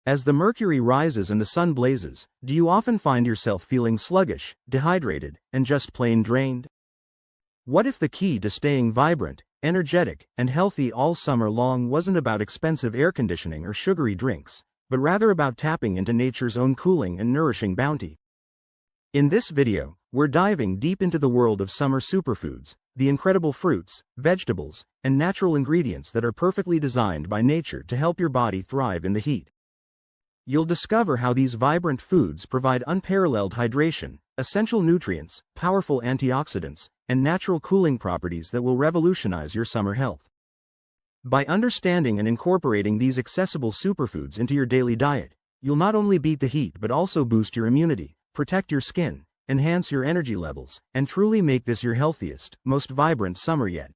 As the mercury rises and the sun blazes, do you often find yourself feeling sluggish, dehydrated, and just plain drained? What if the key to staying vibrant, energetic, and healthy all summer long wasn't about expensive air conditioning or sugary drinks, but rather about tapping into nature's own cooling and nourishing bounty? In this video, we're diving deep into the world of summer superfoods, the incredible fruits, vegetables, and natural ingredients that are perfectly designed by nature to help your body thrive in the heat. You'll discover how these vibrant foods provide unparalleled hydration, essential nutrients, powerful antioxidants, and natural cooling properties that will revolutionize your summer health. By understanding and incorporating these accessible superfoods into your daily diet, you'll not only beat the heat but also boost your immunity, protect your skin, enhance your energy levels, and truly make this your healthiest, most vibrant summer yet.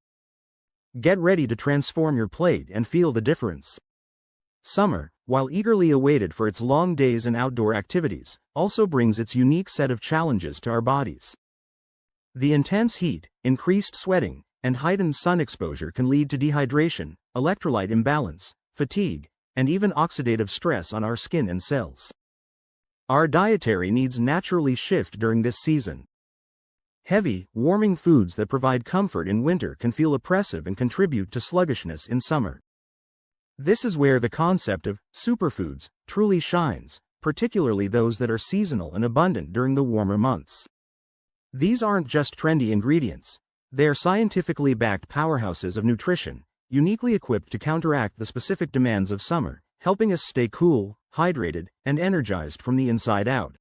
Get ready to transform your plate and feel the difference. Summer, while eagerly awaited for its long days and outdoor activities, also brings its unique set of challenges to our bodies. The intense heat, increased sweating, and heightened sun exposure can lead to dehydration, electrolyte imbalance, fatigue, and even oxidative stress on our skin and cells. Our dietary needs naturally shift during this season. Heavy, warming foods that provide comfort in winter can feel oppressive and contribute to sluggishness in summer. This is where the concept of superfoods truly shines, particularly those that are seasonal and abundant during the warmer months. These aren't just trendy ingredients, they are scientifically backed powerhouses of nutrition, uniquely equipped to counteract the specific demands of summer, helping us stay cool, hydrated, and energized from the inside out.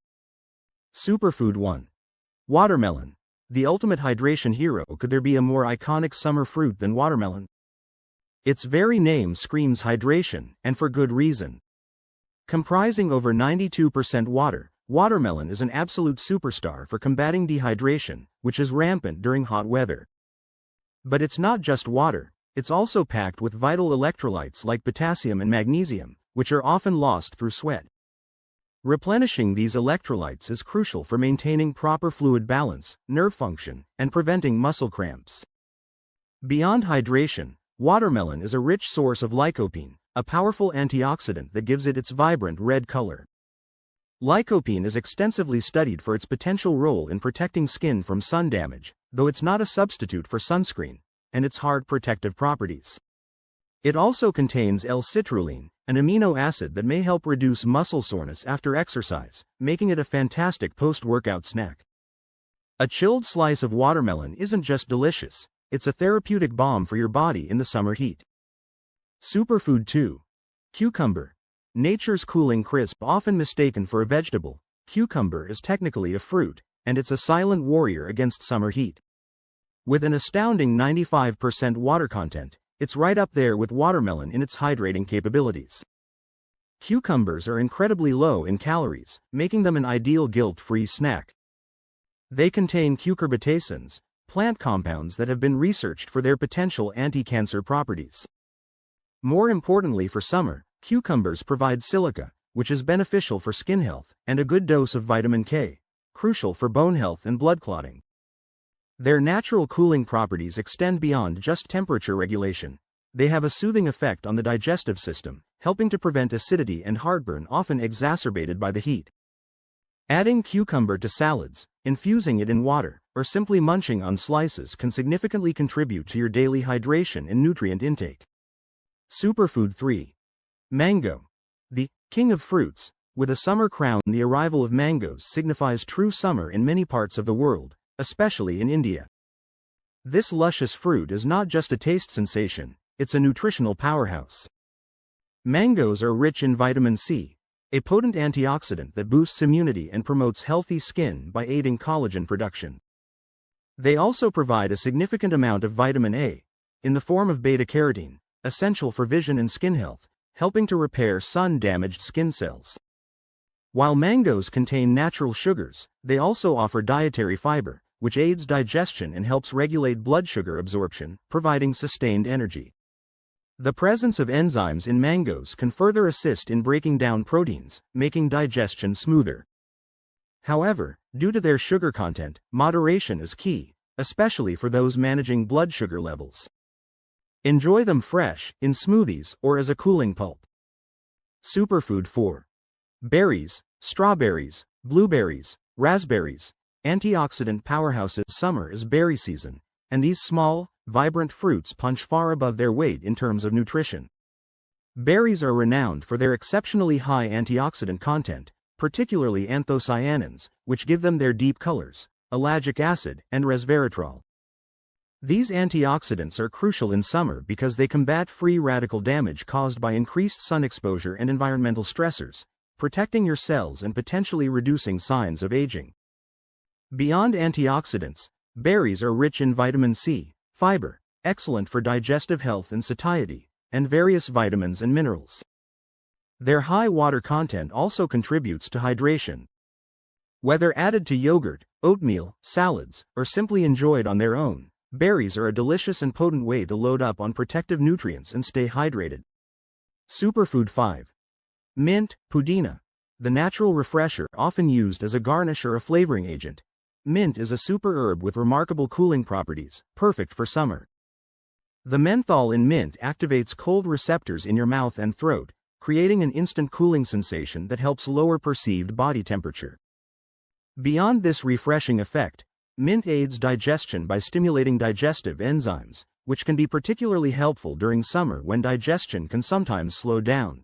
Superfood 1. Watermelon. The ultimate hydration hero. Could there be a more iconic summer fruit than watermelon? Its very name screams hydration, and for good reason. Comprising over 92% water, watermelon is an absolute superstar for combating dehydration, which is rampant during hot weather. But it's not just water, it's also packed with vital electrolytes like potassium and magnesium, which are often lost through sweat. Replenishing these electrolytes is crucial for maintaining proper fluid balance, nerve function, and preventing muscle cramps. Beyond hydration, watermelon is a rich source of lycopene, a powerful antioxidant that gives it its vibrant red color. Lycopene is extensively studied for its potential role in protecting skin from sun damage, though it's not a substitute for sunscreen, and its hard protective properties. It also contains L-citrulline, an amino acid that may help reduce muscle soreness after exercise, making it a fantastic post-workout snack. A chilled slice of watermelon isn't just delicious, it's a therapeutic balm for your body in the summer heat. Superfood 2. Cucumber. Nature's cooling crisp. Often mistaken for a vegetable, cucumber is technically a fruit, and it's a silent warrior against summer heat. With an astounding 95% water content, it's right up there with watermelon in its hydrating capabilities. Cucumbers are incredibly low in calories, making them an ideal guilt-free snack. They contain cucurbitacins, plant compounds that have been researched for their potential anti-cancer properties. More importantly for summer, cucumbers provide silica, which is beneficial for skin health, and a good dose of vitamin K, crucial for bone health and blood clotting. Their natural cooling properties extend beyond just temperature regulation. They have a soothing effect on the digestive system, helping to prevent acidity and heartburn often exacerbated by the heat. Adding cucumber to salads, infusing it in water, or simply munching on slices can significantly contribute to your daily hydration and nutrient intake. Superfood 3. Mango. The king of fruits. With a summer crown, the arrival of mangoes signifies true summer in many parts of the world, especially in India. This luscious fruit is not just a taste sensation, it's a nutritional powerhouse. Mangoes are rich in vitamin C, a potent antioxidant that boosts immunity and promotes healthy skin by aiding collagen production. They also provide a significant amount of vitamin A, in the form of beta-carotene, essential for vision and skin health, helping to repair sun-damaged skin cells. While mangoes contain natural sugars, they also offer dietary fiber, which aids digestion and helps regulate blood sugar absorption, providing sustained energy. The presence of enzymes in mangoes can further assist in breaking down proteins, making digestion smoother. However, due to their sugar content, moderation is key, especially for those managing blood sugar levels. Enjoy them fresh, in smoothies, or as a cooling pulp. Superfood 4. Berries, strawberries, blueberries, raspberries, antioxidant powerhouses. Summer is berry season, and these small, vibrant fruits punch far above their weight in terms of nutrition. Berries are renowned for their exceptionally high antioxidant content, particularly anthocyanins, which give them their deep colors, ellagic acid, and resveratrol. These antioxidants are crucial in summer because they combat free radical damage caused by increased sun exposure and environmental stressors, protecting your cells and potentially reducing signs of aging. Beyond antioxidants, berries are rich in vitamin C, fiber, excellent for digestive health and satiety, and various vitamins and minerals. Their high water content also contributes to hydration. Whether added to yogurt, oatmeal, salads, or simply enjoyed on their own, berries are a delicious and potent way to load up on protective nutrients and stay hydrated. Superfood 5. Mint, pudina. The natural refresher often used as a garnish or a flavoring agent. Mint is a super herb with remarkable cooling properties, perfect for summer. The menthol in mint activates cold receptors in your mouth and throat, creating an instant cooling sensation that helps lower perceived body temperature. Beyond this refreshing effect, mint aids digestion by stimulating digestive enzymes, which can be particularly helpful during summer when digestion can sometimes slow down.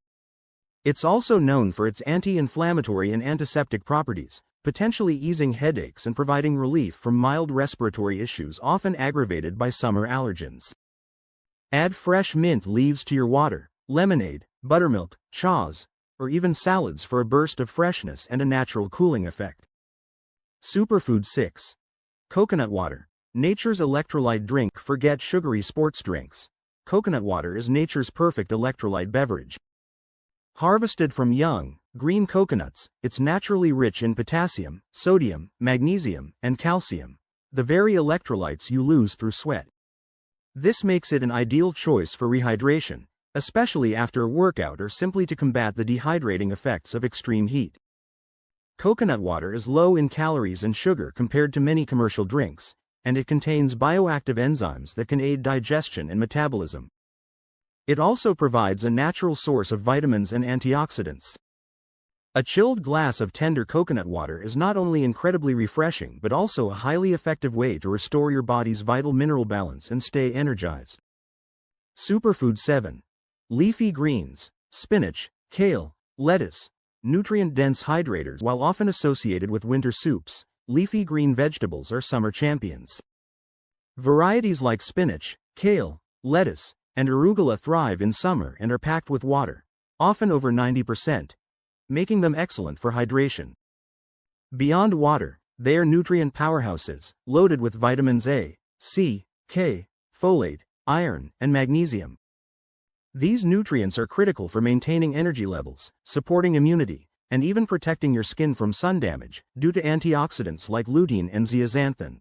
It's also known for its anti-inflammatory and antiseptic properties, potentially easing headaches and providing relief from mild respiratory issues often aggravated by summer allergens. Add fresh mint leaves to your water, lemonade, buttermilk, chaws, or even salads for a burst of freshness and a natural cooling effect. Superfood 6. Coconut water. Nature's electrolyte drink. Forget sugary sports drinks. Coconut water is nature's perfect electrolyte beverage. Harvested from young, green coconuts, it's naturally rich in potassium, sodium, magnesium, and calcium, the very electrolytes you lose through sweat. This makes it an ideal choice for rehydration, especially after a workout or simply to combat the dehydrating effects of extreme heat. Coconut water is low in calories and sugar compared to many commercial drinks, and it contains bioactive enzymes that can aid digestion and metabolism. It also provides a natural source of vitamins and antioxidants. A chilled glass of tender coconut water is not only incredibly refreshing but also a highly effective way to restore your body's vital mineral balance and stay energized. Superfood 7. Leafy greens, spinach, kale, lettuce, nutrient-dense hydrators. While often associated with winter soups, leafy green vegetables are summer champions. Varieties like spinach, kale, lettuce, and arugula thrive in summer and are packed with water, often over 90%, making them excellent for hydration. Beyond water, they are nutrient powerhouses, loaded with vitamins A, C, K, folate, iron, and magnesium. These nutrients are critical for maintaining energy levels, supporting immunity, and even protecting your skin from sun damage, due to antioxidants like lutein and zeaxanthin.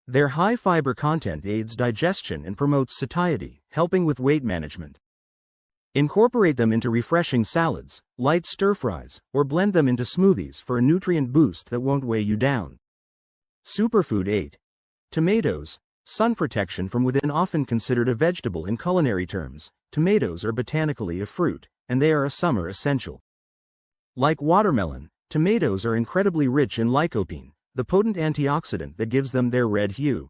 Their high fiber content aids digestion and promotes satiety, helping with weight management. Incorporate them into refreshing salads, light stir-fries, or blend them into smoothies for a nutrient boost that won't weigh you down. Superfood 8. Tomatoes. Sun protection from within. Often considered a vegetable in culinary terms, tomatoes are botanically a fruit, and they are a summer essential. Like watermelon, tomatoes are incredibly rich in lycopene, the potent antioxidant that gives them their red hue.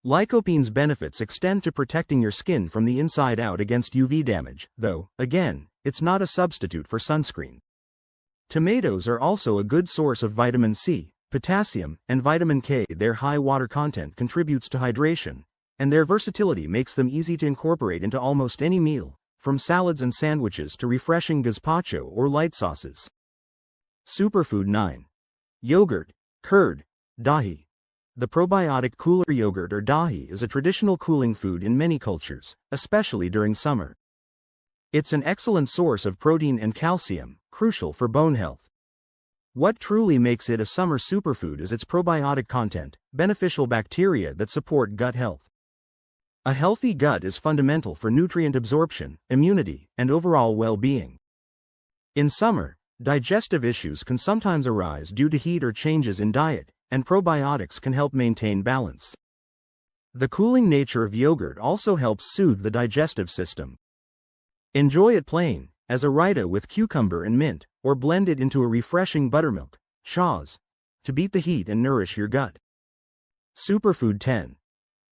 Lycopene's benefits extend to protecting your skin from the inside out against UV damage, though, again, it's not a substitute for sunscreen. Tomatoes are also a good source of vitamin C, potassium, and vitamin K. Their high water content contributes to hydration, and their versatility makes them easy to incorporate into almost any meal, from salads and sandwiches to refreshing gazpacho or light sauces. Superfood 9. Yogurt, curd, dahi. The probiotic cooler yogurt or dahi is a traditional cooling food in many cultures, especially during summer. It's an excellent source of protein and calcium, crucial for bone health. What truly makes it a summer superfood is its probiotic content, beneficial bacteria that support gut health. A healthy gut is fundamental for nutrient absorption, immunity, and overall well-being. In summer, digestive issues can sometimes arise due to heat or changes in diet, and probiotics can help maintain balance. The cooling nature of yogurt also helps soothe the digestive system. Enjoy it plain, as a raita with cucumber and mint, or blend it into a refreshing buttermilk, chaws, to beat the heat and nourish your gut. Superfood 10.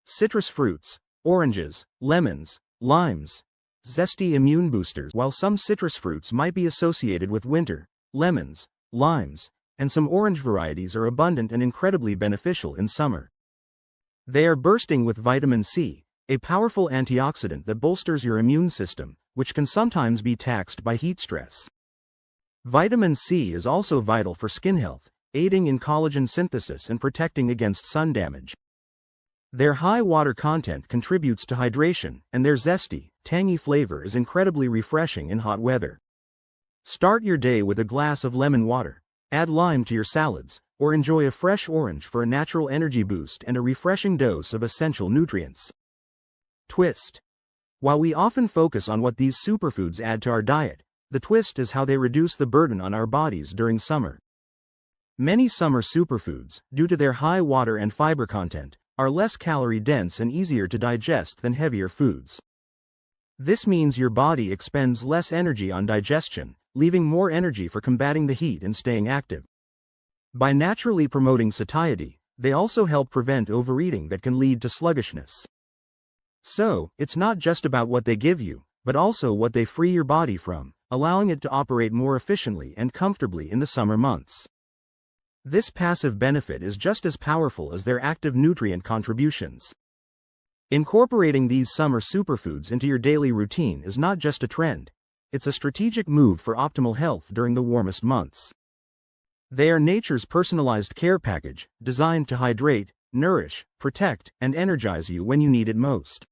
Citrus fruits, oranges, lemons, limes, zesty immune boosters. While some citrus fruits might be associated with winter, lemons, limes, and some orange varieties are abundant and incredibly beneficial in summer. They are bursting with vitamin C, a powerful antioxidant that bolsters your immune system, which can sometimes be taxed by heat stress. Vitamin C is also vital for skin health, aiding in collagen synthesis and protecting against sun damage. Their high water content contributes to hydration, and their zesty, tangy flavor is incredibly refreshing in hot weather. Start your day with a glass of lemon water, add lime to your salads, or enjoy a fresh orange for a natural energy boost and a refreshing dose of essential nutrients. Twist. While we often focus on what these superfoods add to our diet, the twist is how they reduce the burden on our bodies during summer. Many summer superfoods, due to their high water and fiber content, are less calorie-dense and easier to digest than heavier foods. This means your body expends less energy on digestion, leaving more energy for combating the heat and staying active. By naturally promoting satiety, they also help prevent overeating that can lead to sluggishness. So, it's not just about what they give you, but also what they free your body from, allowing it to operate more efficiently and comfortably in the summer months. This passive benefit is just as powerful as their active nutrient contributions. Incorporating these summer superfoods into your daily routine is not just a trend, it's a strategic move for optimal health during the warmest months. They are nature's personalized care package, designed to hydrate, nourish, protect, and energize you when you need it most.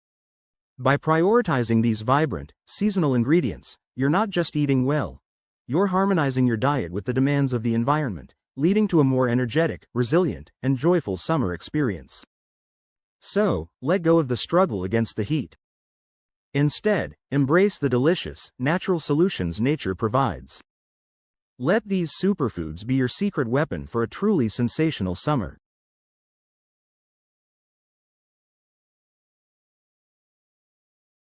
By prioritizing these vibrant, seasonal ingredients, you're not just eating well, you're harmonizing your diet with the demands of the environment, leading to a more energetic, resilient, and joyful summer experience. So, let go of the struggle against the heat. Instead, embrace the delicious, natural solutions nature provides. Let these superfoods be your secret weapon for a truly sensational summer.